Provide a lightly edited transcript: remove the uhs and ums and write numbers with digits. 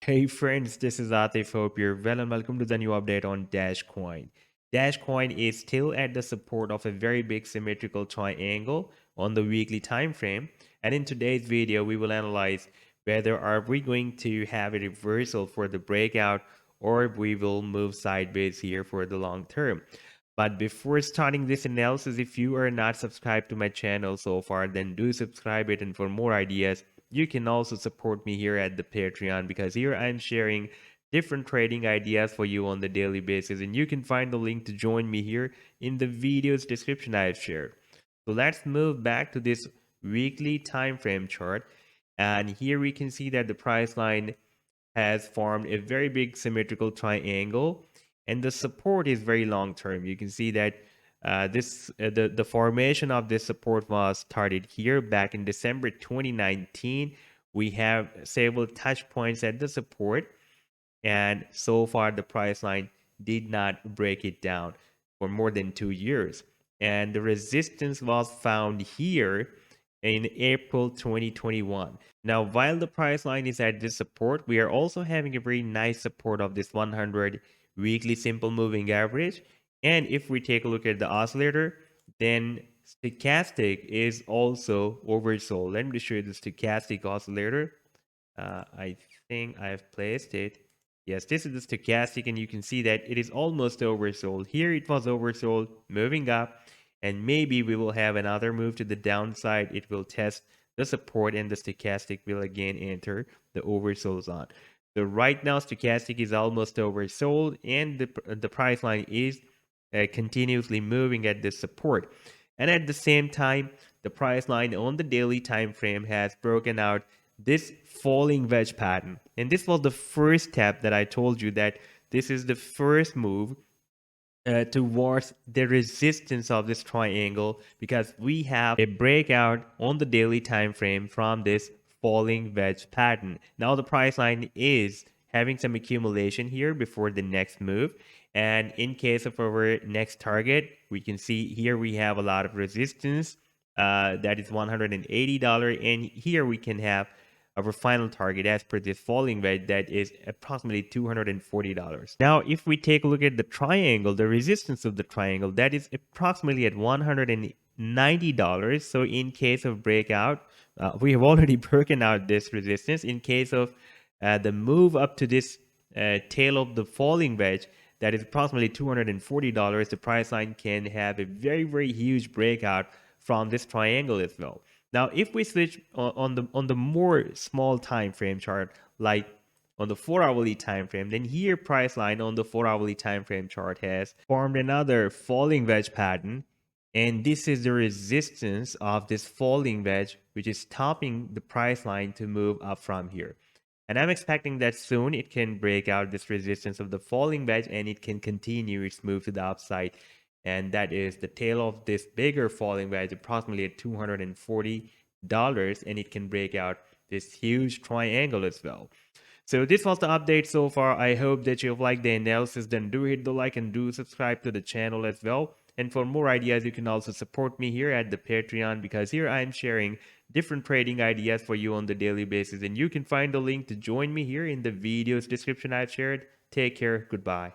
Hey friends, this is Atif. Hope you're well and welcome to the new update on Dashcoin. Dashcoin is still at the support of a very big symmetrical triangle on the weekly time frame, and in today's video we will analyze whether are we going to have a reversal for the breakout or we will move sideways here for the long term. But before starting this analysis, if you are not subscribed to my channel so far, then do subscribe it, and for more ideas you can also support me here at the Patreon, because here I'm sharing different trading ideas for you on the daily basis, and you can find the link to join me here in the video's description I've shared. So let's move back to this weekly time frame chart, and here we can see that the price line has formed a very big symmetrical triangle, and the support is very long term. You can see that the formation of this support was started here back in December 2019. We have several touch points at the support, and so far the price line did not break it down for more than 2 years. And the resistance was found here in April 2021. Now, while the price line is at this support, we are also having a very nice support of this 100 weekly simple moving average. And if we take a look at the oscillator, then stochastic is also oversold. Let me show you the stochastic oscillator. I think I've placed it. Yes, this is the stochastic, and you can see that it is almost oversold. Here it was oversold, moving up, and maybe we will have another move to the downside. It will test the support, and the stochastic will again enter the oversold zone. So right now, stochastic is almost oversold, and the price line is continuously moving at this support. And at the same time, the price line on the daily time frame has broken out this falling wedge pattern. And this was the first step that I told you, that this is the first move towards the resistance of this triangle, because we have a breakout on the daily time frame from this falling wedge pattern. Now the price line is having some accumulation here before the next move, and in case of our next target, we can see here we have a lot of resistance, that is $180, and here we can have our final target as per this falling wedge, that is approximately $240. Now, if we take a look at the triangle, the resistance of the triangle, that is approximately at $190. So in case of breakout, we have already broken out this resistance. In case of the move up to this tail of the falling wedge, that is approximately $240, the price line can have a very, very huge breakout from this triangle as well. Now, if we switch on the more small time frame chart, like on the 4-hourly time frame, then here price line on the 4-hourly time frame chart has formed another falling wedge pattern, and this is the resistance of this falling wedge, which is stopping the price line to move up from here. And I'm expecting that soon it can break out this resistance of the falling wedge, and it can continue its move to the upside. And that is the tail of this bigger falling wedge, approximately at $240, and it can break out this huge triangle as well. So this was the update so far. I hope that you've liked the analysis. Then do hit the like and do subscribe to the channel as well. And for more ideas, you can also support me here at the Patreon, because here I'm sharing different trading ideas for you on the daily basis. And you can find the link to join me here in the video's description I've shared. Take care. Goodbye.